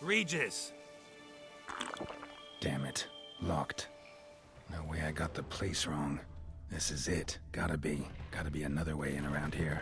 Regis! Damn it. Locked. No way I got the place wrong. This is it. Gotta be. Gotta be another way in around here.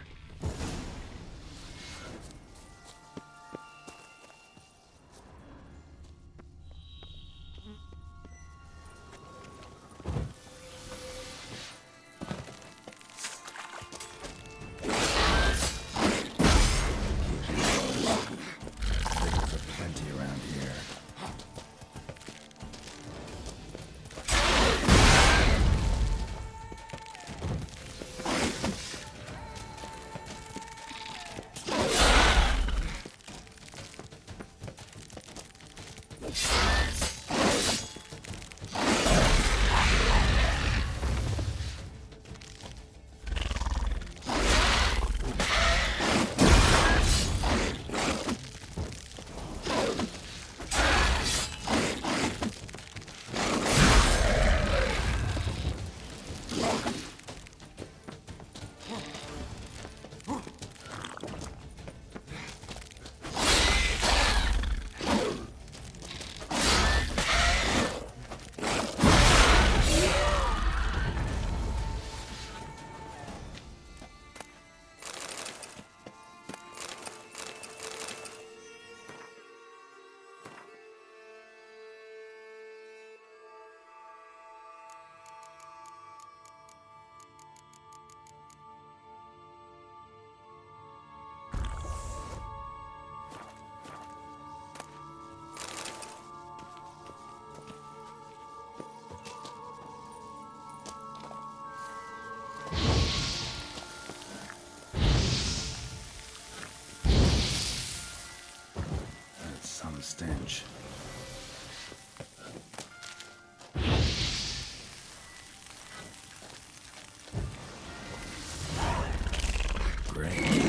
Stench. Great.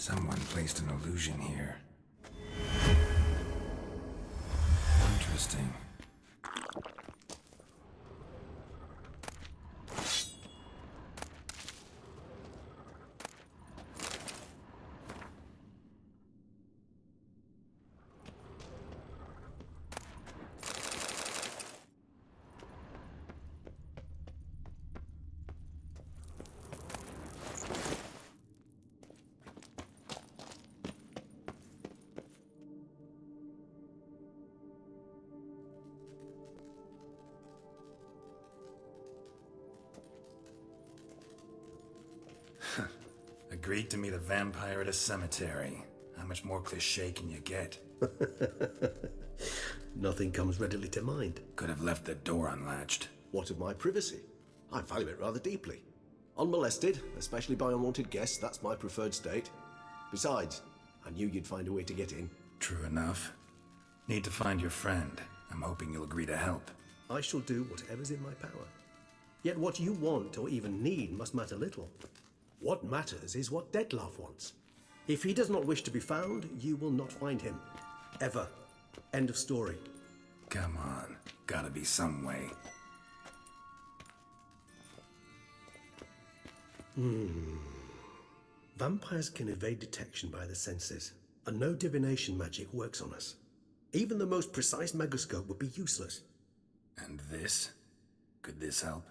Someone placed an illusion here. Interesting. Agreed to meet a vampire at a cemetery. How much more cliché can you get? Nothing comes readily to mind. Could have left the door unlatched. What of my privacy? I value it rather deeply. Unmolested, especially by unwanted guests, that's my preferred state. Besides, I knew you'd find a way to get in. True enough. Need to find your friend. I'm hoping you'll agree to help. I shall do whatever's in my power. Yet what you want or even need must matter little. What matters is what Dettlaff wants. If he does not wish to be found, you will not find him. Ever. End of story. Come on. Gotta be some way. Vampires can evade detection by the senses, and no divination magic works on us. Even the most precise megoscope would be useless. And this? Could this help?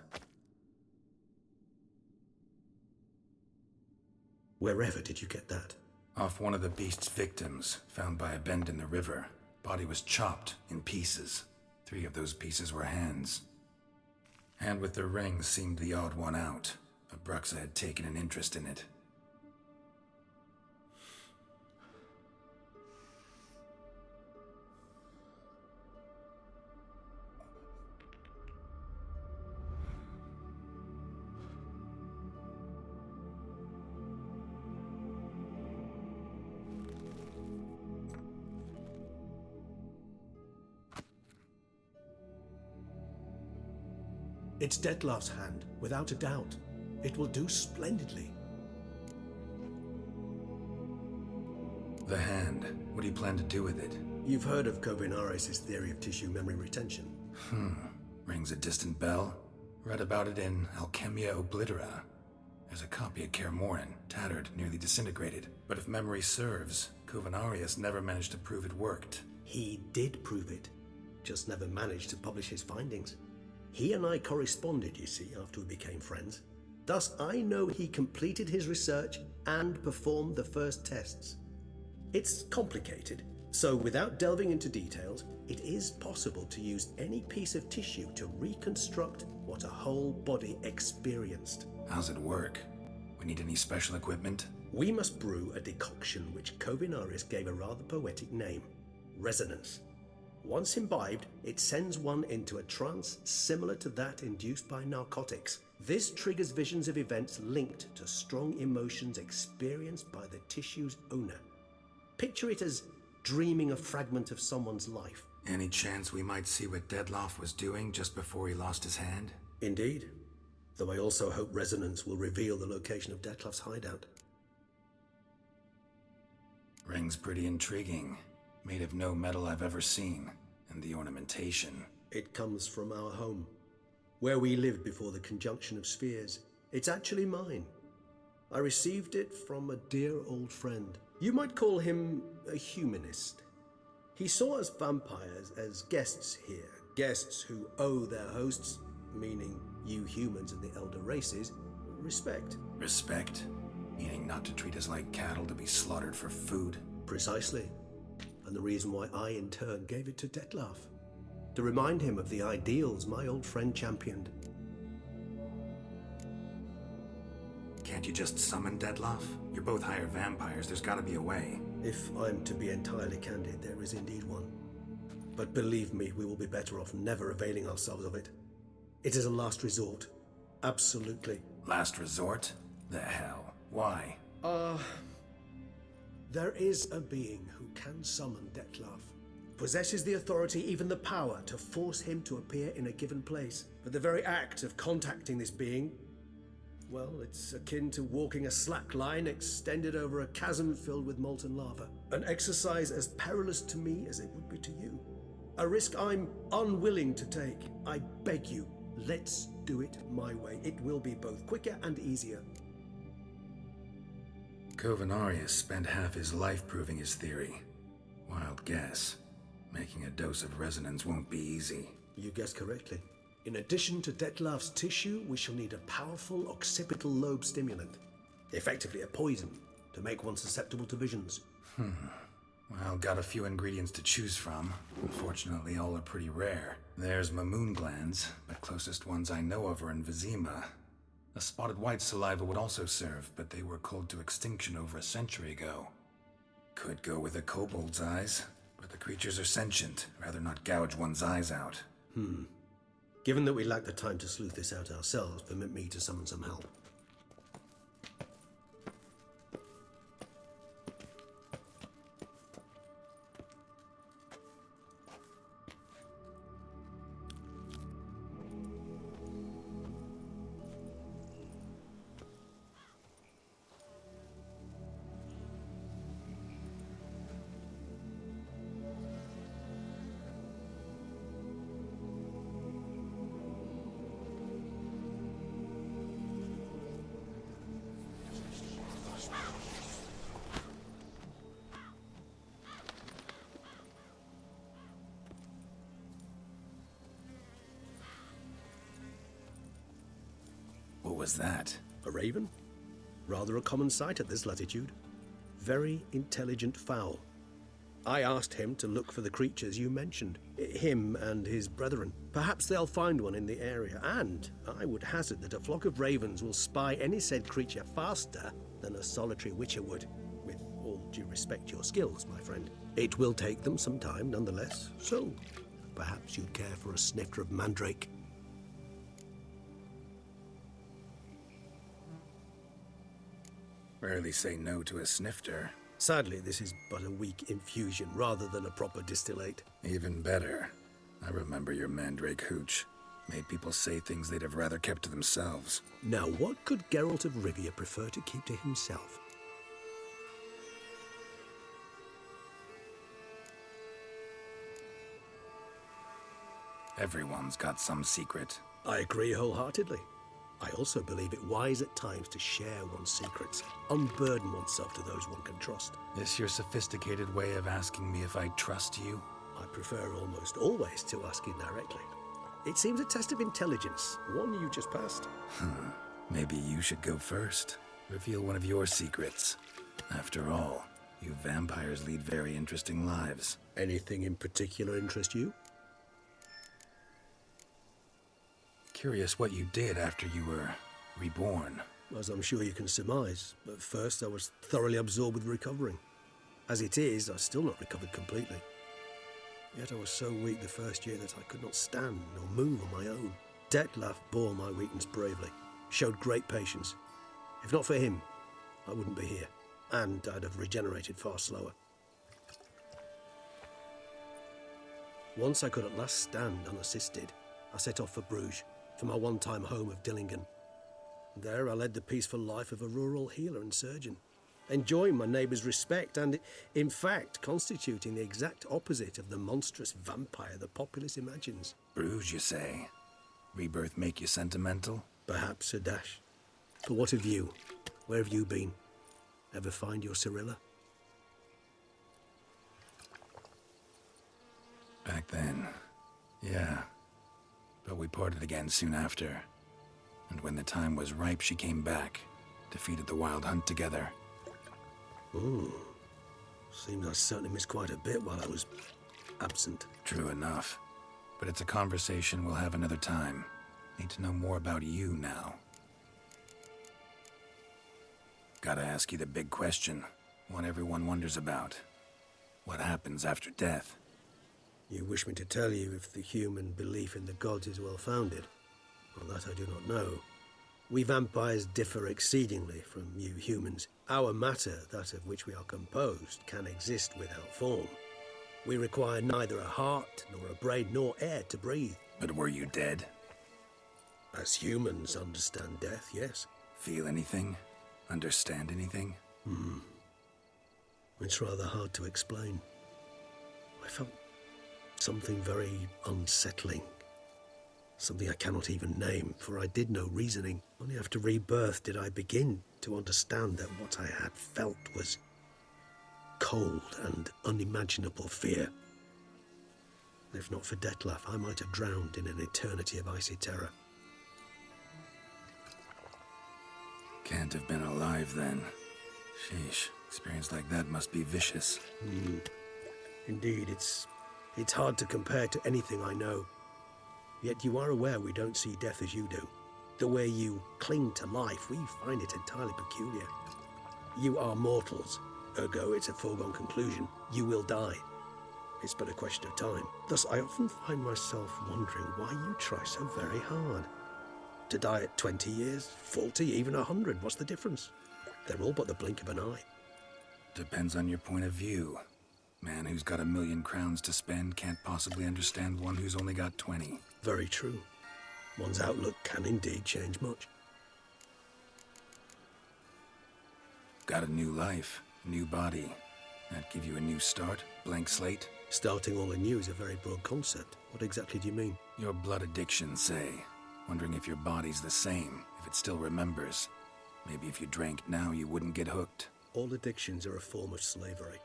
Wherever did you get that? Off one of the beast's victims, found by a bend in the river. Body was chopped in pieces. 3 of those pieces were hands. Hand with the ring seemed the odd one out, but Bruxa had taken an interest in it. It's Dettlaff's hand, without a doubt. It will do splendidly. The hand. What do you plan to do with it? You've heard of Kovinaris' theory of tissue memory retention. Rings a distant bell. Read about it in Alchemia Oblitera. There's a copy at Kaer Morhen, tattered, nearly disintegrated. But if memory serves, Kovinaris never managed to prove it worked. He did prove it, just never managed to publish his findings. He and I corresponded, you see, after we became friends. Thus, I know he completed his research and performed the first tests. It's complicated, so without delving into details, it is possible to use any piece of tissue to reconstruct what a whole body experienced. How's it work? We need any special equipment? We must brew a decoction which Kovinaris gave a rather poetic name, resonance. Once imbibed, it sends one into a trance similar to that induced by narcotics. This triggers visions of events linked to strong emotions experienced by the tissue's owner. Picture it as dreaming a fragment of someone's life. Any chance we might see what Dettlaff was doing just before he lost his hand? Indeed. Though I also hope resonance will reveal the location of Dettlaff's hideout. Ring's pretty intriguing. Made of no metal I've ever seen. And the ornamentation. It comes from our home, where we lived before the conjunction of spheres. It's actually mine. I received it from a dear old friend. You might call him a humanist. He saw us vampires as guests here, guests who owe their hosts, meaning you humans and the elder races, respect. Respect? Meaning not to treat us like cattle to be slaughtered for food? Precisely. And the reason why I, in turn, gave it to Dettlaff. To remind him of the ideals my old friend championed. Can't you just summon Dettlaff? You're both higher vampires, there's gotta be a way. If I'm to be entirely candid, there is indeed one. But believe me, we will be better off never availing ourselves of it. It is a last resort. Absolutely. Last resort? The hell? Why? There is a being who can summon Dettlaff. Possesses the authority, even the power, to force him to appear in a given place. But the very act of contacting this being, well, it's akin to walking a slack line extended over a chasm filled with molten lava. An exercise as perilous to me as it would be to you. A risk I'm unwilling to take. I beg you, let's do it my way. It will be both quicker and easier. Kovinaris spent half his life proving his theory. Wild guess. Making a dose of resonance won't be easy. You guessed correctly. In addition to Dettlaff's tissue, we shall need a powerful occipital lobe stimulant. Effectively a poison, to make one susceptible to visions. Well, got a few ingredients to choose from. Unfortunately, all are pretty rare. There's Mamoon glands, but closest ones I know of are in Vizima. A spotted white saliva would also serve, but they were culled to extinction over a century ago. Could go with a kobold's eyes, but the creatures are sentient. Rather not gouge one's eyes out. Given that we lack the time to sleuth this out ourselves, permit me to summon some help. What was that? A raven? Rather a common sight at this latitude. Very intelligent fowl. I asked him to look for the creatures you mentioned. Him and his brethren. Perhaps they'll find one in the area, and I would hazard that a flock of ravens will spy any said creature faster than a solitary witcher would. With all due respect to your skills, my friend. It will take them some time, nonetheless, so perhaps you'd care for a snifter of mandrake. Rarely say no to a snifter. Sadly, this is but a weak infusion rather than a proper distillate. Even better. I remember your mandrake hooch. Made people say things they'd have rather kept to themselves. Now, what could Geralt of Rivia prefer to keep to himself? Everyone's got some secret. I agree wholeheartedly. I also believe it wise at times to share one's secrets, unburden oneself to those one can trust. This your sophisticated way of asking me if I trust you? I prefer almost always to ask indirectly. It seems a test of intelligence, one you just passed. Maybe you should go first. Reveal one of your secrets. After all, you vampires lead very interesting lives. Anything in particular interest you? Curious what you did after you were reborn. As I'm sure you can surmise, but first I was thoroughly absorbed with recovering. As it is, I've still not recovered completely. Yet I was so weak the first year that I could not stand nor move on my own. Detlef bore my weakness bravely, showed great patience. If not for him, I wouldn't be here, and I'd have regenerated far slower. Once I could at last stand unassisted, I set off for Bruges, for my one-time home of Dillingen. There I led the peaceful life of a rural healer and surgeon, enjoying my neighbours' respect and, in fact, constituting the exact opposite of the monstrous vampire the populace imagines. Bruges, you say? Rebirth make you sentimental? Perhaps a dash. But what of you? Where have you been? Ever find your Cyrilla? Back then, yeah. But we parted again soon after. And when the time was ripe, she came back, defeated the Wild Hunt together. Ooh. Seems I certainly missed quite a bit while I was absent. True enough. But it's a conversation we'll have another time. Need to know more about you now. Gotta ask you the big question. One everyone wonders about. What happens after death? You wish me to tell you if the human belief in the gods is well-founded? Well, that I do not know. We vampires differ exceedingly from you humans. Our matter, that of which we are composed, can exist without form. We require neither a heart, nor a brain, nor air to breathe. But were you dead? As humans understand death, yes. Feel anything? Understand anything? It's rather hard to explain. I felt something very unsettling. Something I cannot even name, for I did no reasoning. Only after rebirth did I begin to understand that what I had felt was cold and unimaginable fear. If not for Detlef, I might have drowned in an eternity of icy terror. Can't have been alive then. Sheesh, experience like that must be vicious. Indeed, it's hard to compare to anything I know. Yet you are aware we don't see death as you do. The way you cling to life, we find it entirely peculiar. You are mortals, ergo it's a foregone conclusion. You will die. It's but a question of time. Thus, I often find myself wondering why you try so very hard. To die at 20 years, 40, even 100, what's the difference? They're all but the blink of an eye. Depends on your point of view. Man who's got 1,000,000 crowns to spend can't possibly understand one who's only got 20. Very true. One's outlook can indeed change much. Got a new life, new body. That give you a new start, blank slate? Starting all anew is a very broad concept. What exactly do you mean? Your blood addiction, say. Wondering if your body's the same, if it still remembers. Maybe if you drank now, you wouldn't get hooked. All addictions are a form of slavery.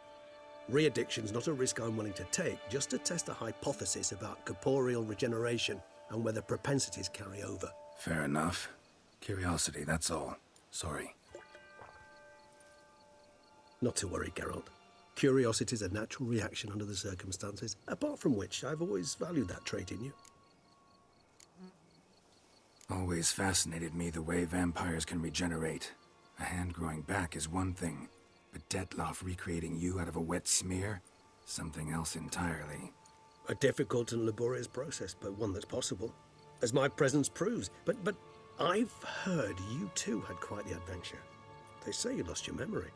Re-addiction's not a risk I'm willing to take, just to test a hypothesis about corporeal regeneration and whether propensities carry over. Fair enough. Curiosity, that's all. Sorry. Not to worry, Geralt. Curiosity is a natural reaction under the circumstances, apart from which I've always valued that trait in you. Always fascinated me the way vampires can regenerate. A hand growing back is one thing, but Detloff recreating you out of a wet smear? Something else entirely. A difficult and laborious process, but one that's possible, as my presence proves. But I've heard you too had quite the adventure. They say you lost your memory.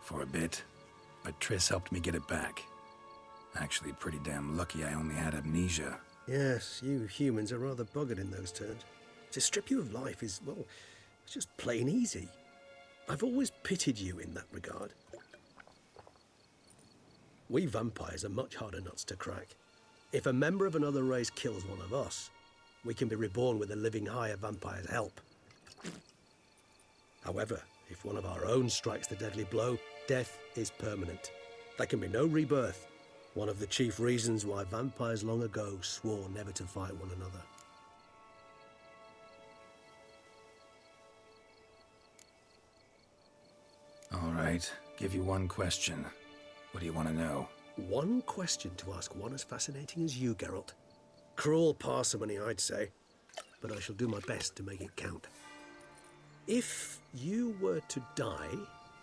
For a bit, but Triss helped me get it back. Actually, pretty damn lucky I only had amnesia. Yes, you humans are rather buggered in those terms. To strip you of life is, well, it's just plain easy. I've always pitied you in that regard. We vampires are much harder nuts to crack. If a member of another race kills one of us, we can be reborn with a living higher vampire's help. However, if one of our own strikes the deadly blow, death is permanent. There can be no rebirth. One of the chief reasons why vampires long ago swore never to fight one another. All right, give you one question. What do you want to know? One question to ask one as fascinating as you, Geralt. Cruel parsimony, I'd say, but I shall do my best to make it count. If you were to die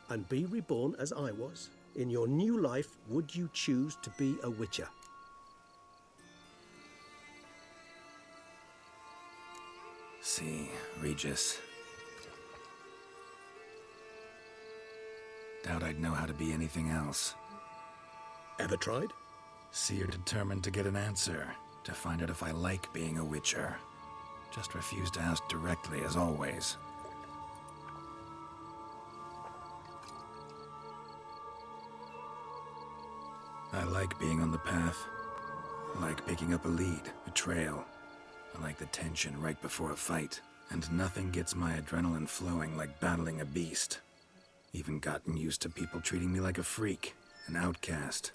and be reborn as I was, in your new life, would you choose to be a Witcher? See, Regis. Doubt I'd know how to be anything else. Ever tried? See, you're determined to get an answer, to find out if I like being a Witcher. Just refuse to ask directly, as always. I like being on the path. I like picking up a lead, a trail. I like the tension right before a fight. And nothing gets my adrenaline flowing like battling a beast. Even gotten used to people treating me like a freak, an outcast.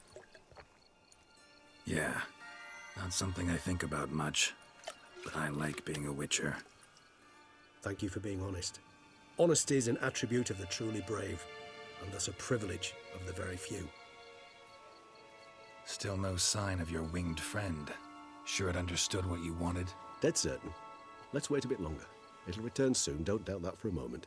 Yeah, not something I think about much, but I like being a Witcher. Thank you for being honest. Honesty is an attribute of the truly brave, and thus a privilege of the very few. Still no sign of your winged friend. Sure it understood what you wanted? Dead certain. Let's wait a bit longer. It'll return soon, don't doubt that for a moment.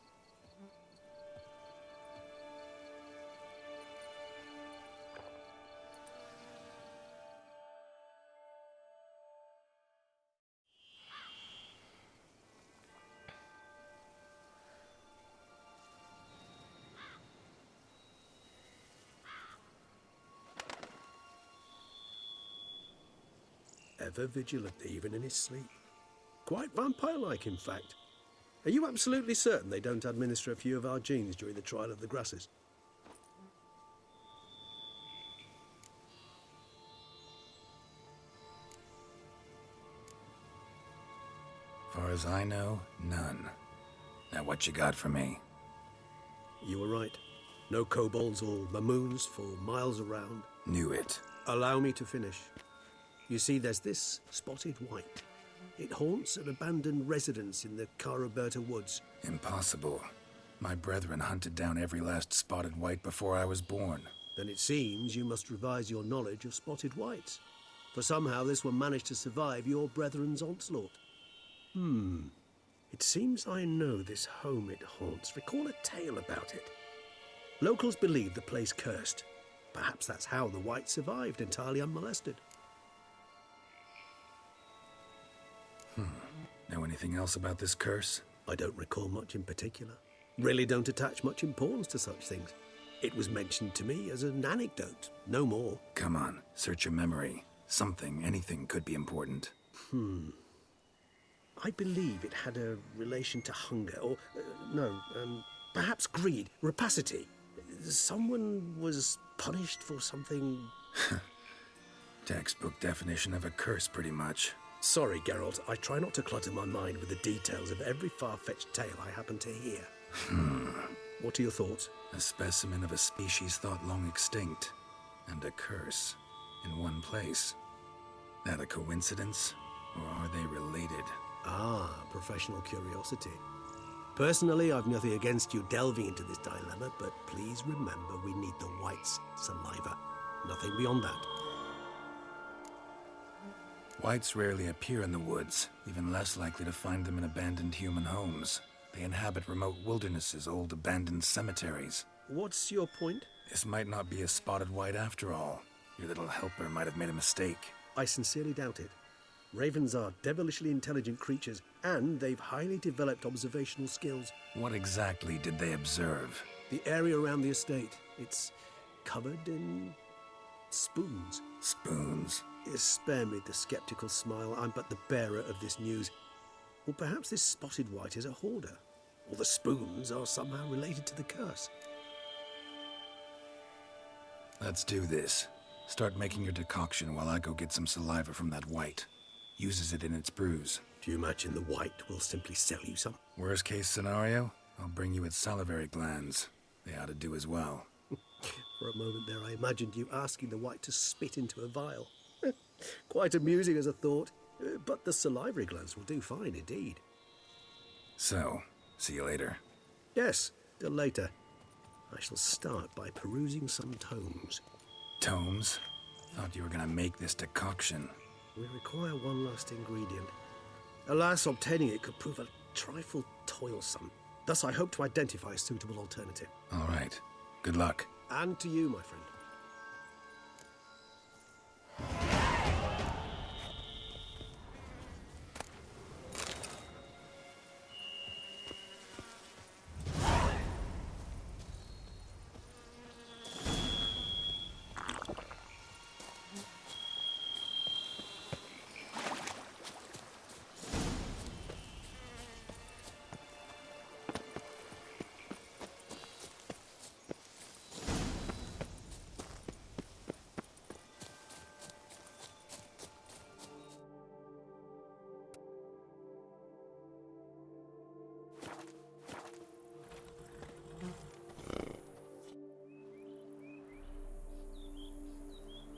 Ever vigilant, even in his sleep. Quite vampire-like, in fact. Are you absolutely certain they don't administer a few of our genes during the trial of the grasses? Far as I know, none. Now what you got for me? You were right. No kobolds or mamoons for miles around. Knew it. Allow me to finish. You see, there's this spotted white. It haunts an abandoned residence in the Caraberta woods. Impossible. My brethren hunted down every last spotted white before I was born. Then it seems you must revise your knowledge of spotted whites. For somehow this one managed to survive your brethren's onslaught. It seems I know this home it haunts. Recall a tale about it. Locals believe the place cursed. Perhaps that's how the White survived entirely unmolested. Know anything else about this curse? I don't recall much in particular. Really don't attach much importance to such things. It was mentioned to me as an anecdote, no more. Come on, search your memory. Something, anything could be important. I believe it had a relation to hunger, or, perhaps greed, rapacity. Someone was punished for something... Textbook definition of a curse, pretty much. Sorry, Geralt, I try not to clutter my mind with the details of every far-fetched tale I happen to hear. What are your thoughts? A specimen of a species thought long extinct, and a curse, in one place. That a coincidence, or are they related? Ah, professional curiosity. Personally, I've nothing against you delving into this dilemma, but please remember we need the White's saliva. Nothing beyond that. Whites rarely appear in the woods, even less likely to find them in abandoned human homes. They inhabit remote wildernesses, old abandoned cemeteries. What's your point? This might not be a spotted white after all. Your little helper might have made a mistake. I sincerely doubt it. Ravens are devilishly intelligent creatures, and they've highly developed observational skills. What exactly did they observe? The area around the estate, it's covered in spoons. Spoons? Spare me the skeptical smile. I'm but the bearer of this news. Or perhaps this spotted white is a hoarder. Or the spoons are somehow related to the curse. Let's do this. Start making your decoction while I go get some saliva from that white. Uses it in its brews. Do you imagine the white will simply sell you some? Worst case scenario, I'll bring you its salivary glands. They ought to do as well. For a moment there, I imagined you asking the white to spit into a vial. Quite amusing as a thought, but the salivary glands will do fine indeed. So, see you later. Yes, till later. I shall start by perusing some tomes. Tomes? Thought you were gonna make this decoction. We require one last ingredient. Alas, obtaining it could prove a trifle toilsome. Thus, I hope to identify a suitable alternative. All right. Good luck. And to you, my friend.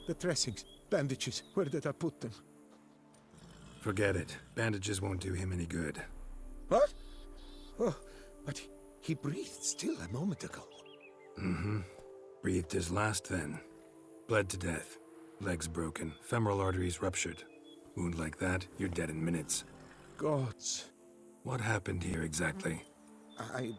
The dressings, bandages, where did I put them? Forget it. Bandages won't do him any good. What? Oh, but he breathed still a moment ago. Breathed his last then. Bled to death. Legs broken. Femoral arteries ruptured. Wound like that, you're dead in minutes. Gods. What happened here exactly? I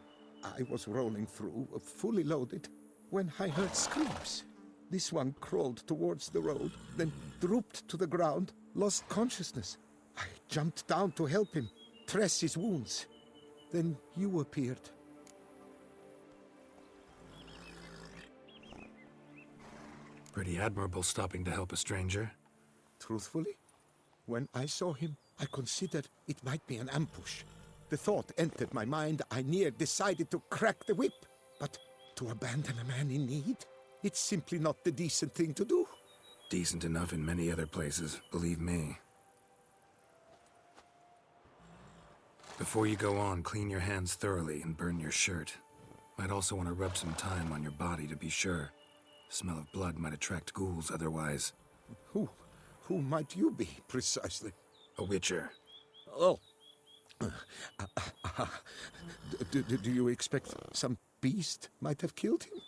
was rolling through, fully loaded, when I heard screams. This one crawled towards the road, then drooped to the ground, lost consciousness. I jumped down to help him, dress his wounds. Then you appeared. Pretty admirable stopping to help a stranger. Truthfully, when I saw him, I considered it might be an ambush. The thought entered my mind, I near decided to crack the whip. But to abandon a man in need? It's simply not the decent thing to do. Decent enough in many other places, believe me. Before you go on, clean your hands thoroughly and burn your shirt. Might also want to rub some thyme on your body to be sure. Smell of blood might attract ghouls otherwise. Who might you be, precisely? A witcher. Oh. Do you expect some beast might have killed him?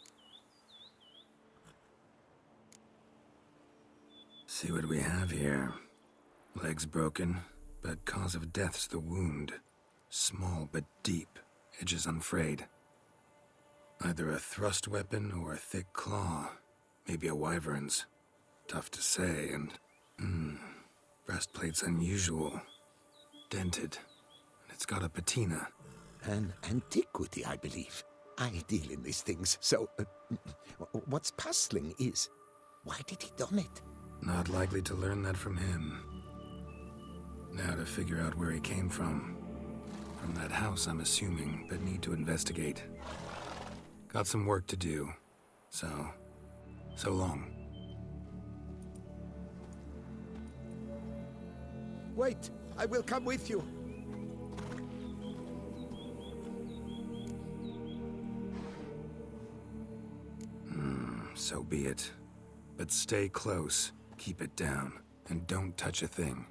See what we have here. Legs broken, but cause of death's the wound. Small but deep, edges unfrayed. Either a thrust weapon or a thick claw. Maybe a wyvern's. Tough to say, and... breastplate's unusual. Dented. And it's got a patina. An antiquity, I believe. I deal in these things, so... what's puzzling is... why did he don it? Not likely to learn that from him. Now to figure out where he came from. From that house, I'm assuming, but need to investigate. Got some work to do. So long. Wait, I will come with you. So be it. But stay close, keep it down, and don't touch a thing.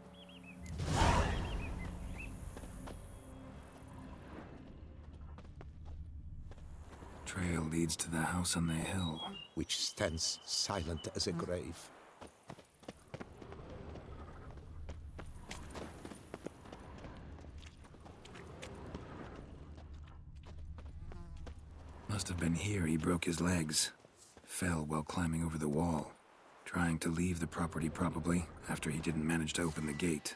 Trail leads to the house on the hill. Which stands silent as a grave. Must have been here he broke his legs. Fell while climbing over the wall. Trying to leave the property, probably, after he didn't manage to open the gate.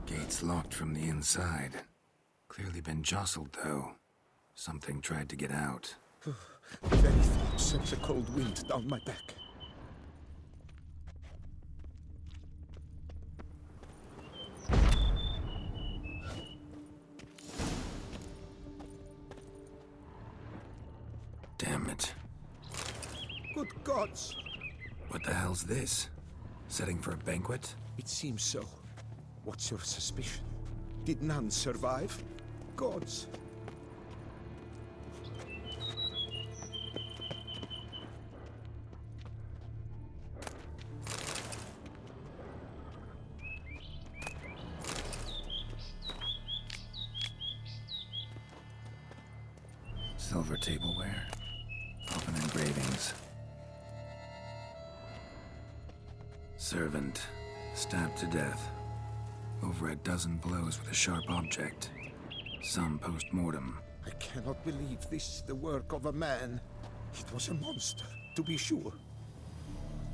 Gate's locked from the inside. Clearly been jostled, though. Something tried to get out. The very thought sends a cold wind down my back. Damn it. Good gods! What the hell's this? Setting for a banquet? It seems so. What's your suspicion? Did none survive? Gods! Silver tableware. Often engravings. Servant. Stabbed to death. Over a dozen blows with a sharp object. Some post-mortem. I cannot believe this is the work of a man. It was a monster, to be sure.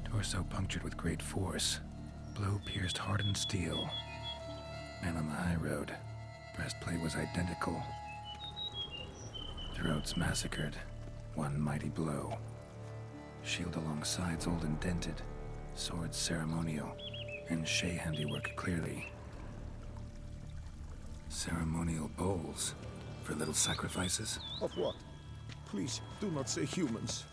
Torso punctured with great force. Blow pierced hardened steel. Man on the high road. Breastplate was identical. Throats massacred. One mighty blow. Shield along sides old and dented. Swords ceremonial. And Shay handiwork clearly. Ceremonial bowls. For little sacrifices? Of what? Please, do not say humans.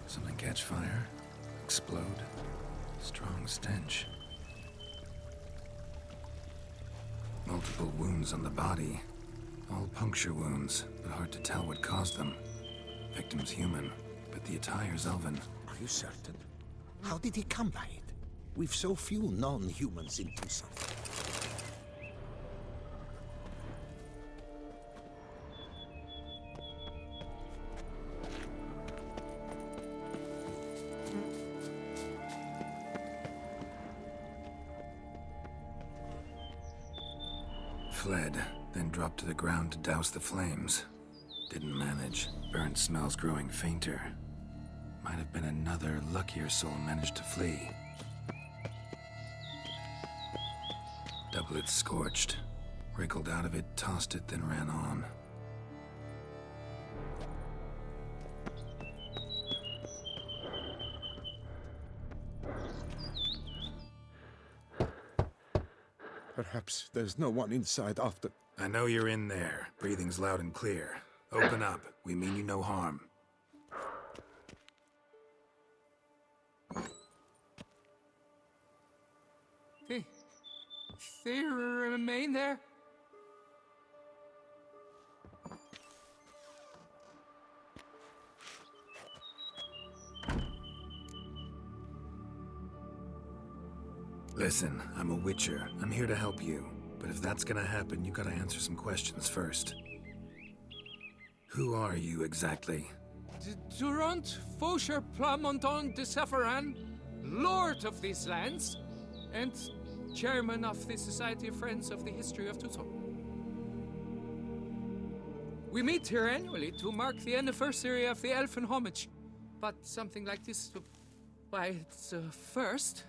Something catch fire, explode, strong stench. Multiple wounds on the body, all puncture wounds, but hard to tell what caused them. Victim's human, but the attire's elven. Are you certain? How did he come by it? We've so few non-humans in Tucson. Fled, then dropped to the ground to douse the flames. Didn't manage. Burnt smells growing fainter. Might have been another luckier soul managed to flee. Doublet scorched. Wriggled out of it, tossed it, then ran on. Perhaps there's no one inside after... I know you're in there. Breathing's loud and clear. Open up. We mean you no harm. They remain there? Listen, I'm a witcher. I'm here to help you. But if that's gonna happen, you gotta answer some questions first. Who are you exactly? Durant Faucher Plamonton de Safaran, Lord of these lands, and Chairman of the Society of Friends of the History of Tucson. We meet here annually to mark the anniversary of the Elfin Homage, but something like this, why, it's a first.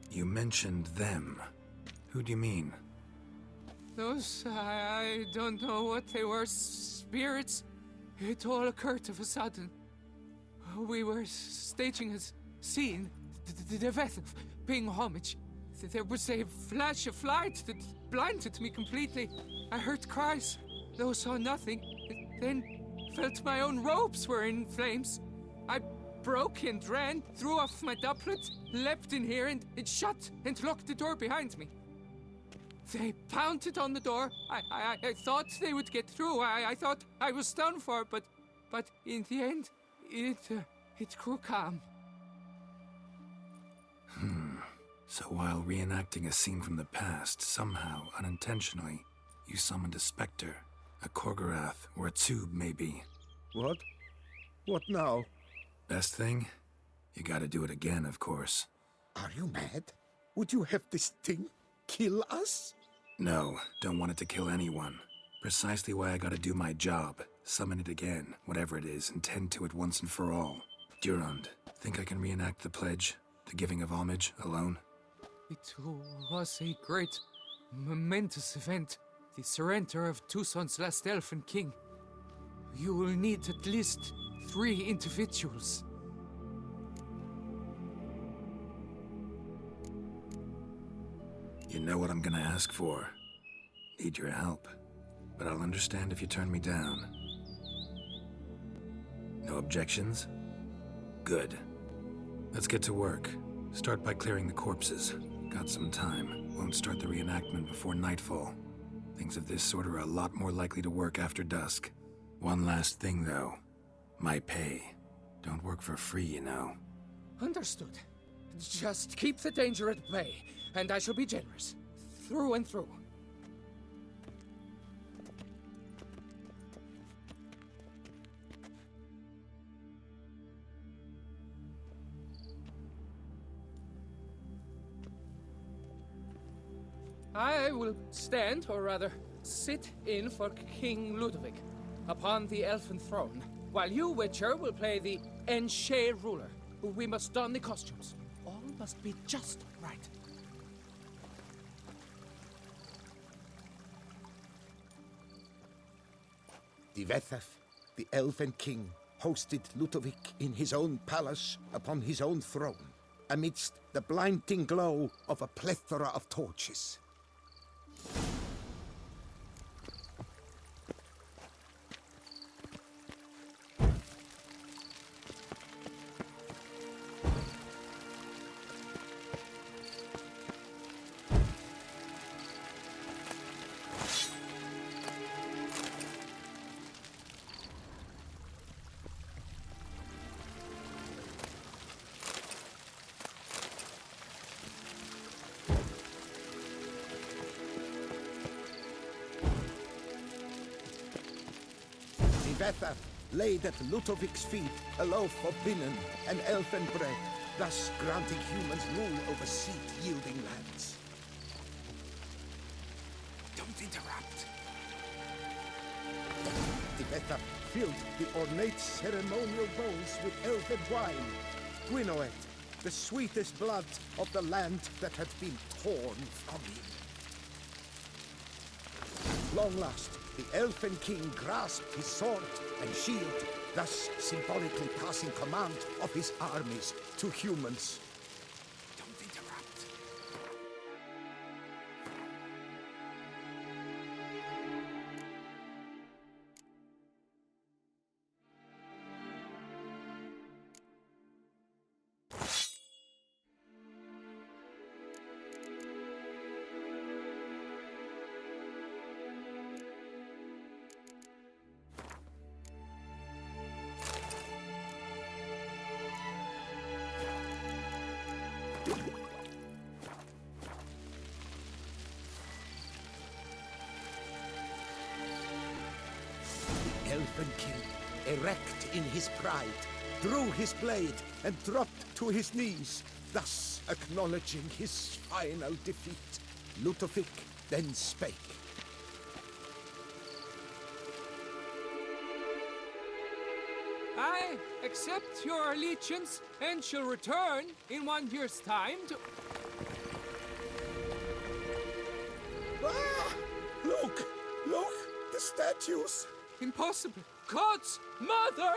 You mentioned them. Who do you mean? Those, I don't know what they were, spirits. It all occurred of a sudden. We were staging a scene, the death of paying homage. There was a flash of light that blinded me completely. I heard cries, though saw nothing. Then felt my own robes were in flames. I broke and ran, threw off my doublet, leapt in here and shut and locked the door behind me. They pounded on the door. I thought they would get through. I thought I was done for, but in the end, it grew calm. So while reenacting a scene from the past, somehow, unintentionally, you summoned a specter, a Korgorath, or a tube, maybe. What? What now? Best thing? You gotta do it again, of course. Are you mad? Would you have this thing kill us? No, don't want it to kill anyone. Precisely why I gotta do my job. Summon it again, whatever it is, and tend to it once and for all. Durand, think I can reenact the pledge, the giving of homage, alone? It was a great, momentous event. The surrender of Tucson's last elfin king. You will need at least 3 individuals. You know what I'm gonna ask for. Need your help. But I'll understand if you turn me down. No objections? Good. Let's get to work. Start by clearing the corpses. Got some time. Won't start the reenactment before nightfall. Things of this sort are a lot more likely to work after dusk. One last thing, though. My pay. Don't work for free, you know. Understood. Just keep the danger at bay, and I shall be generous. Through and through. I will stand, or rather, sit in for King Ludovic, upon the elfin throne, while you, Witcher, will play the Enche ruler. We must don the costumes. All must be just right. Divethaf, the elven king, hosted Ludovic in his own palace upon his own throne, amidst the blinding glow of a plethora of torches. Divethaf laid at Ludovic's feet a loaf of binnen and elfin bread, thus granting humans rule over seed-yielding lands. Don't interrupt. Divethaf filled the ornate ceremonial bowls with elfin wine, Gwent, the sweetest blood of the land that had been torn from him. Long last, the elfin king grasped his sword and shield, thus symbolically passing command of his armies to humans. Don't interrupt. erect in his pride, drew his blade and dropped to his knees, thus acknowledging his final defeat. Ludovic then spake. I accept your allegiance and shall return in 1 year's time to... Ah! Look! Look! The statues! Impossible! God's mother!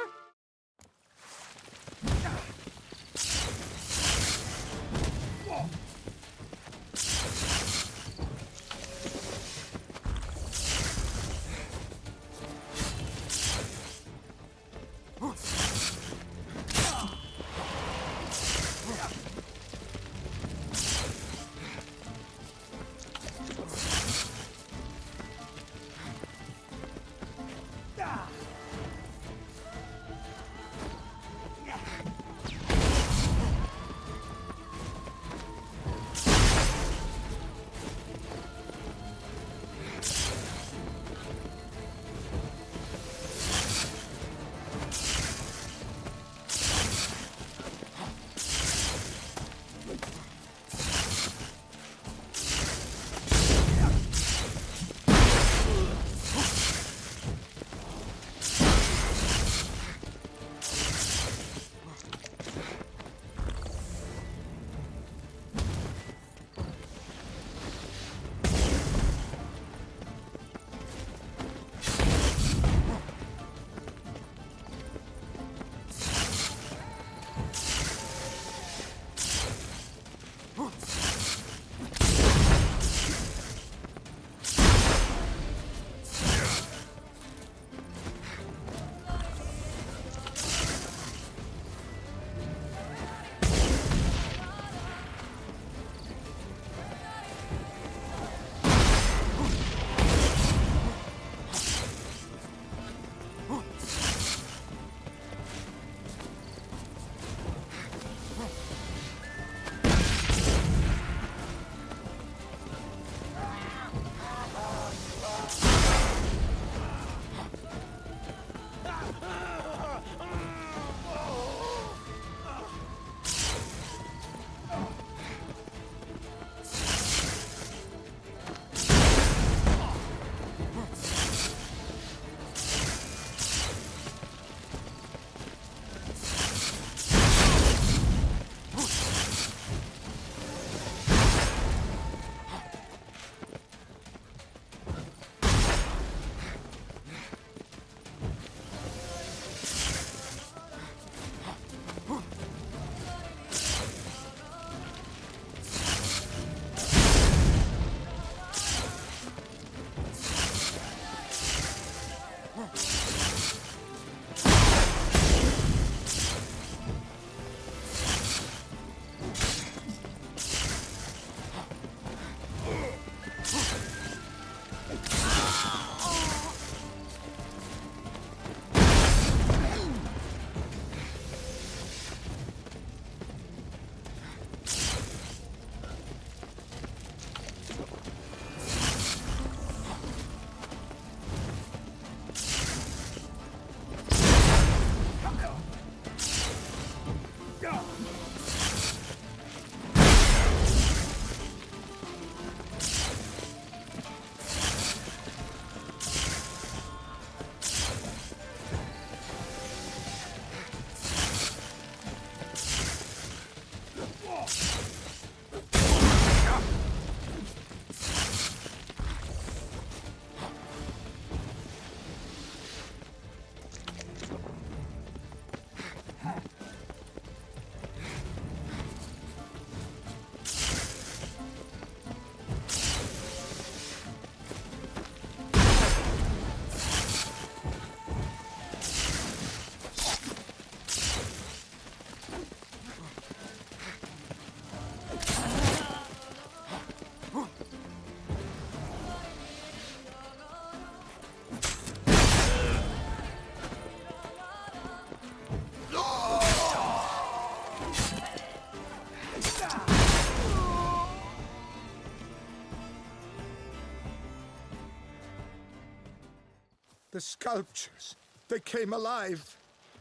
The sculptures, They came alive.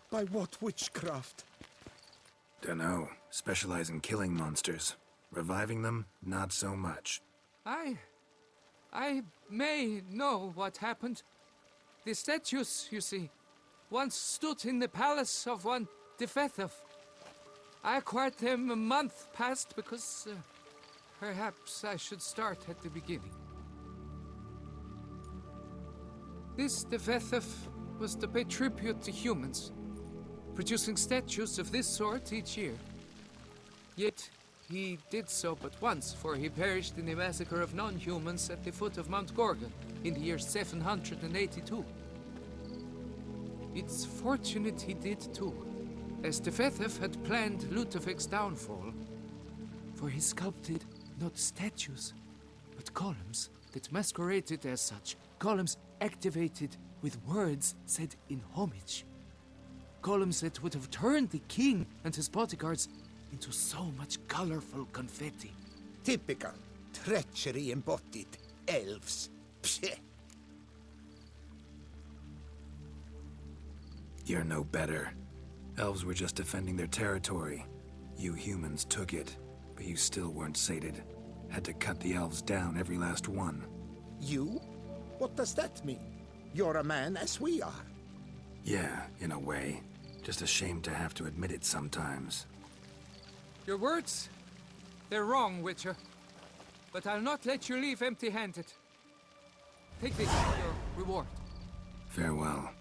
By what witchcraft? Dunno. Specialize in killing monsters. Reviving them, not so much. I may know what happened. The statues, you see, once stood in the palace of one Defethov. I acquired them a month past because perhaps I should start at the beginning. This Defethov was to pay tribute to humans, producing statues of this sort each year. Yet, he did so but once, for he perished in the massacre of non-humans at the foot of Mount Gorgon in the year 782. It's fortunate he did too, as Defethov had planned Ludovic's downfall, for he sculpted not statues, but columns that masqueraded as such, columns activated with words said in homage. Columns that would have turned the king and his bodyguards into so much colorful confetti. Typical. Treachery embodied. Elves. Psheh. You're no better. Elves were just defending their territory. You humans took it, but you still weren't sated. Had to cut the elves down, every last one. You? What does that mean? You're a man as we are. Yeah, in a way. Just ashamed to have to admit it sometimes. Your words, they're wrong, Witcher. But I'll not let you leave empty-handed. Take this as your reward. Farewell.